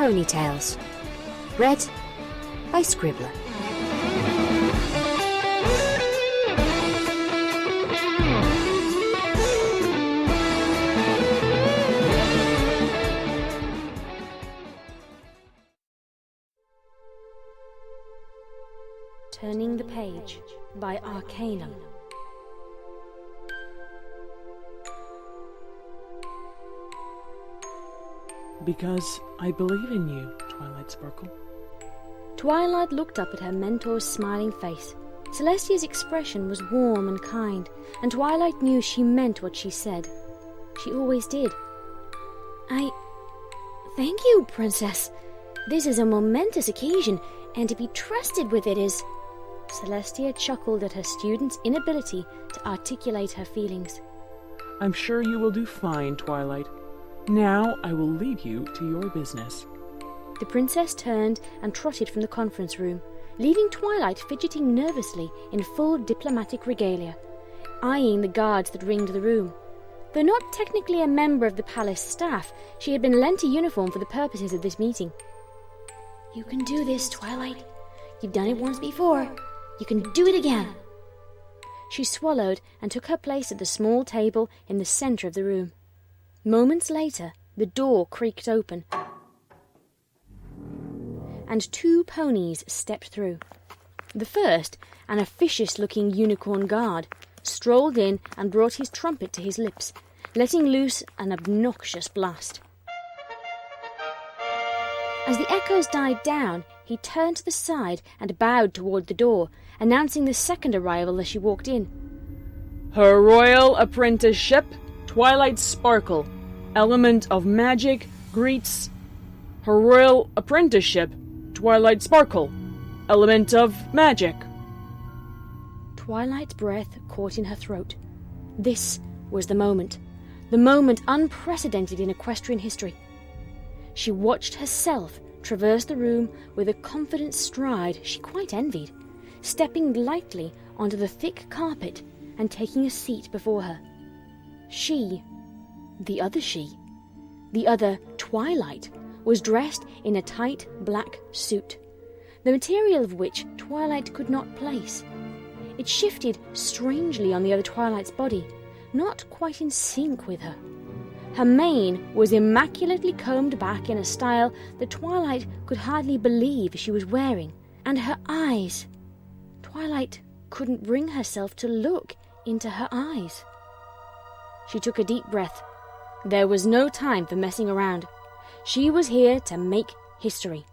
Ponytails. Read by Scribbler. Turning the Page by Arcanum. Because I believe in you, Twilight Sparkle. Twilight looked up at her mentor's smiling face. Celestia's expression was warm and kind, and Twilight knew she meant what she said. She always did. Thank you, Princess. This is a momentous occasion, and to be trusted with it is... Celestia chuckled at her student's inability to articulate her feelings. I'm sure you will do fine, Twilight. Now I will leave you to your business. The princess turned and trotted from the conference room, leaving Twilight fidgeting nervously in full diplomatic regalia, eyeing the guards that ringed the room. Though not technically a member of the palace staff, she had been lent a uniform for the purposes of this meeting. You can do this, Twilight. You've done it once before. You can do it again. She swallowed and took her place at the small table in the center of the room. Moments later, the door creaked open, and two ponies stepped through. The first, an officious-looking unicorn guard, strolled in and brought his trumpet to his lips, letting loose an obnoxious blast. As the echoes died down, he turned to the side and bowed toward the door, announcing the second arrival as she walked in. Her Royal Apprenticeship, Twilight Sparkle, Element of Magic, greets... Her Royal Apprenticeship, Twilight Sparkle, Element of Magic. Twilight's breath caught in her throat. This was the moment unprecedented in equestrian history. She watched herself traverse the room with a confident stride she quite envied, stepping lightly onto the thick carpet and taking a seat before her. The other Twilight, was dressed in a tight black suit, the material of which Twilight could not place. It shifted strangely on the other Twilight's body, not quite in sync with her. Her mane was immaculately combed back in a style that Twilight could hardly believe she was wearing, and her eyes... Twilight couldn't bring herself to look into her eyes. She took a deep breath. There was no time for messing around. She was here to make history,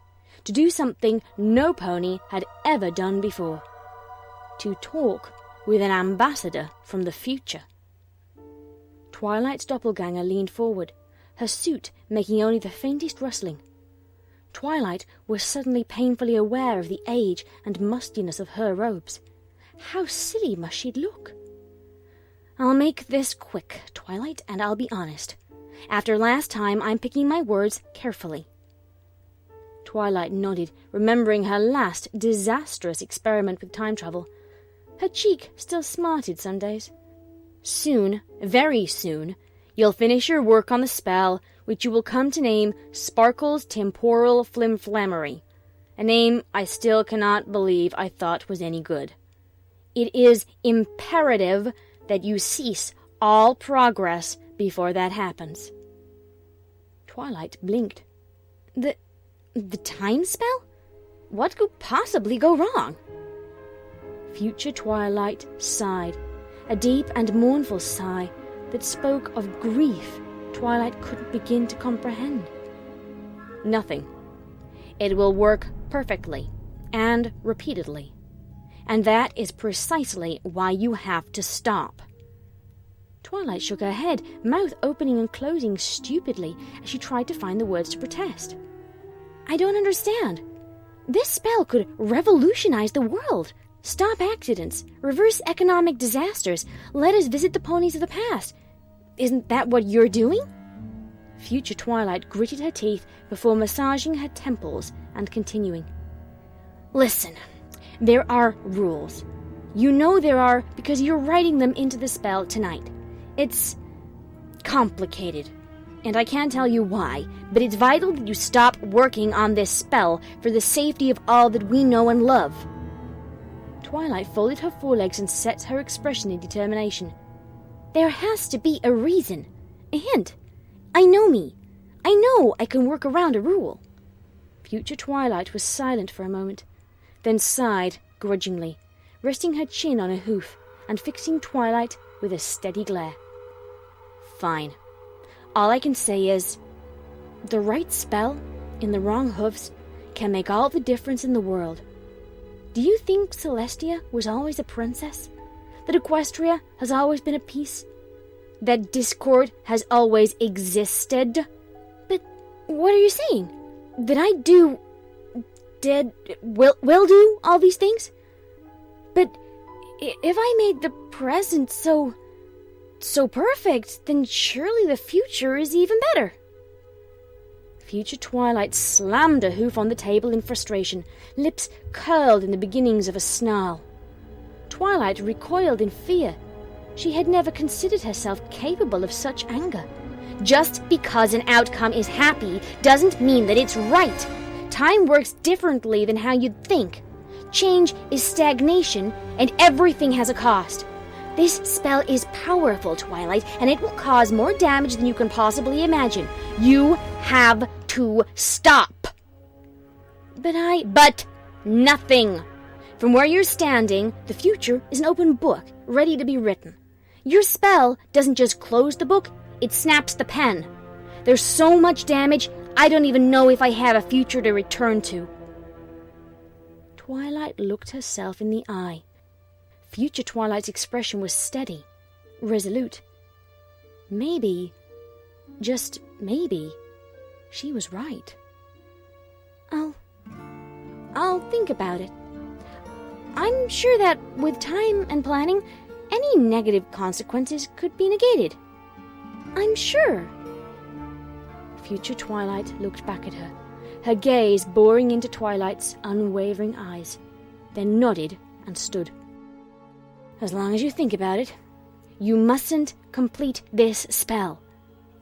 to do something no pony had ever done before. To talk with an ambassador from the future. Twilight's doppelganger leaned forward, her suit making only the faintest rustling. Twilight was suddenly painfully aware of the age and mustiness of her robes. How silly must she look? I'll make this quick, Twilight, and I'll be honest. After last time, I'm picking my words carefully. Twilight nodded, remembering her last disastrous experiment with time travel. Her cheek still smarted some days. Soon, very soon, you'll finish your work on the spell, which you will come to name Sparkle's Temporal Flimflammery, a name I still cannot believe I thought was any good. It is imperative that you cease all progress before that happens. Twilight blinked. The time spell? What could possibly go wrong? Future Twilight sighed, a deep and mournful sigh that spoke of grief Twilight couldn't begin to comprehend. Nothing. It will work perfectly, and repeatedly. And that is precisely why you have to stop. Twilight shook her head, mouth opening and closing stupidly as she tried to find the words to protest. I don't understand. This spell could revolutionize the world, stop accidents, reverse economic disasters, let us visit the ponies of the past. Isn't that what you're doing? Future Twilight gritted her teeth before massaging her temples and continuing. Listen, there are rules. You know there are because you're writing them into the spell tonight. It's complicated. and I can't tell you why, but it's vital that you stop working on this spell for the safety of all that we know and love. Twilight folded her forelegs and set her expression in determination. There has to be a reason, a hint. I know me. I know I can work around a rule. Future Twilight was silent for a moment, then sighed grudgingly, resting her chin on a hoof and fixing Twilight with a steady glare. Fine. All I can say is, the right spell in the wrong hooves can make all the difference in the world. Do you think Celestia was always a princess? That Equestria has always been at peace? That discord has always existed? But what are you saying? That I will do all these things? But if I made the present so perfect, then surely the future is even better. Future Twilight slammed a hoof on the table in frustration, lips curled in the beginnings of a snarl. Twilight recoiled in fear. She had never considered herself capable of such anger. Just because an outcome is happy doesn't mean that it's right. Time works differently than how you'd think. Change is stagnation, and everything has a cost. This spell is powerful, Twilight, and it will cause more damage than you can possibly imagine. You have to stop. But nothing. From where you're standing, the future is an open book, ready to be written. Your spell doesn't just close the book, it snaps the pen. There's so much damage, I don't even know if I have a future to return to. Twilight looked herself in the eye. Future Twilight's expression was steady, resolute. Maybe, just maybe, she was right. I'll think about it. I'm sure that with time and planning, any negative consequences could be negated. I'm sure. Future Twilight looked back at her, her gaze boring into Twilight's unwavering eyes, then nodded and stood. As long as you think about it, you mustn't complete this spell.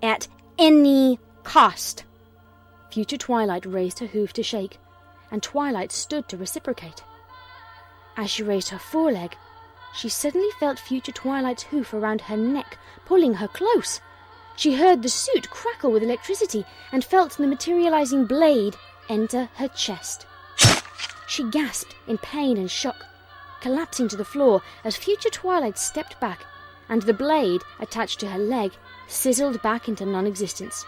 At any cost. Future Twilight raised her hoof to shake, and Twilight stood to reciprocate. As she raised her foreleg, she suddenly felt Future Twilight's hoof around her neck, pulling her close. She heard the suit crackle with electricity and felt the materializing blade enter her chest. She gasped in pain and shock, collapsing to the floor as Future Twilight stepped back, and the blade attached to her leg sizzled back into non-existence.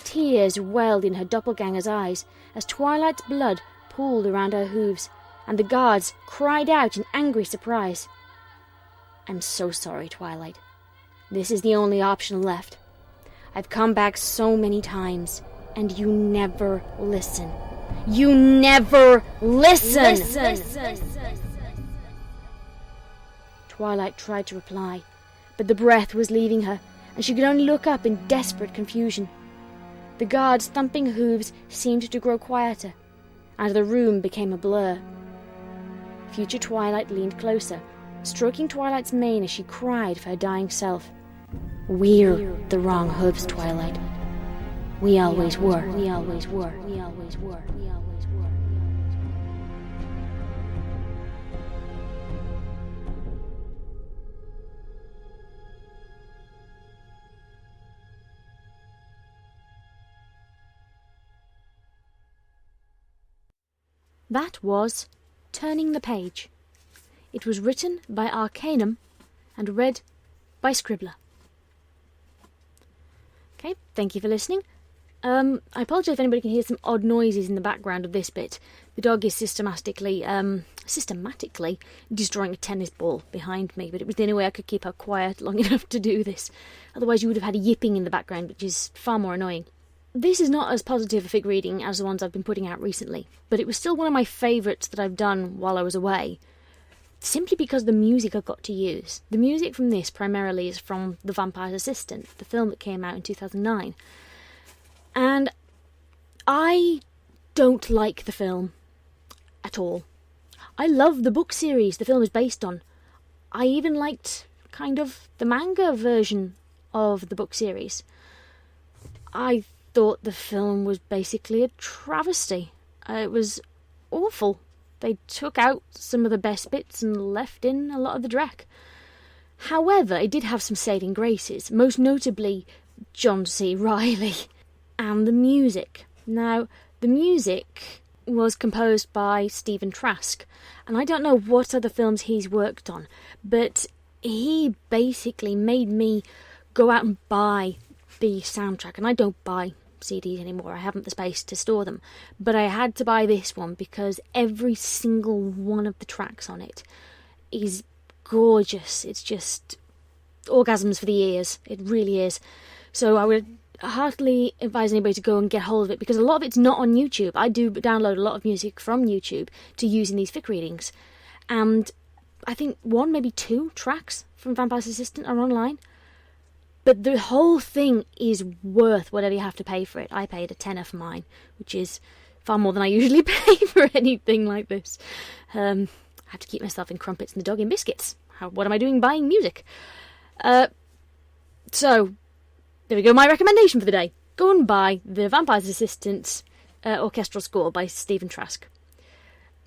Tears welled in her doppelganger's eyes as Twilight's blood pooled around her hooves, and the guards cried out in angry surprise. I'm so sorry, Twilight. This is the only option left. I've come back so many times, and you never listen. You never listen! Twilight tried to reply, but the breath was leaving her, and she could only look up in desperate confusion. The guards' thumping hooves seemed to grow quieter, and the room became a blur. Future Twilight leaned closer, stroking Twilight's mane as she cried for her dying self. We're the wrong hooves, Twilight. We always were. We always were. We always were. We always were. That was Turning the Page. It was written by Arcanum and read by Scribbler. Okay, thank you for listening. I apologise if anybody can hear some odd noises in the background of this bit. The dog is systematically destroying a tennis ball behind me, but it was the only way I could keep her quiet long enough to do this. Otherwise you would have had a yipping in the background, which is far more annoying. This is not as positive a fic reading as the ones I've been putting out recently, but it was still one of my favourites that I've done while I was away, simply because of the music I got to use. The music from this primarily is from The Vampire's Assistant, the film that came out in 2009. And I don't like the film at all. I love the book series the film is based on. I even liked kind of the manga version of the book series. I thought the film was basically a travesty. It was awful. They took out some of the best bits and left in a lot of the dreck. However, it did have some saving graces, most notably John C. Reilly and the music. Now, the music was composed by Stephen Trask, and I don't know what other films he's worked on, but he basically made me go out and buy the soundtrack, and I don't buy CDs anymore. I haven't the space to store them, but I had to buy this one because every single one of the tracks on it is gorgeous. It's just orgasms for the ears. It really is. So I would heartily advise anybody to go and get hold of it, because a lot of it's not on YouTube. I do download a lot of music from YouTube to use in these fic readings, and I think one, maybe two tracks from Vampire's Assistant are online. But the whole thing is worth whatever you have to pay for it. I paid $10 for mine, which is far more than I usually pay for anything like this. I have to keep myself in crumpets and the dog in biscuits. What am I doing buying music? So, there we go, my recommendation for the day. Go and buy the Vampire's Assistant orchestral score by Stephen Trask.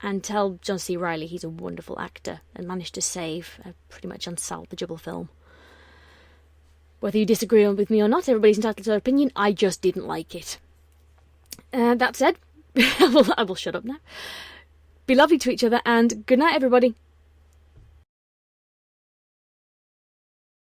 And tell John C. Reilly he's a wonderful actor and managed to save a pretty much unsalvageable film. Whether you disagree with me or not, everybody's entitled to their opinion. I just didn't like it. That said, I will shut up now. Be lovely to each other, and good night, everybody.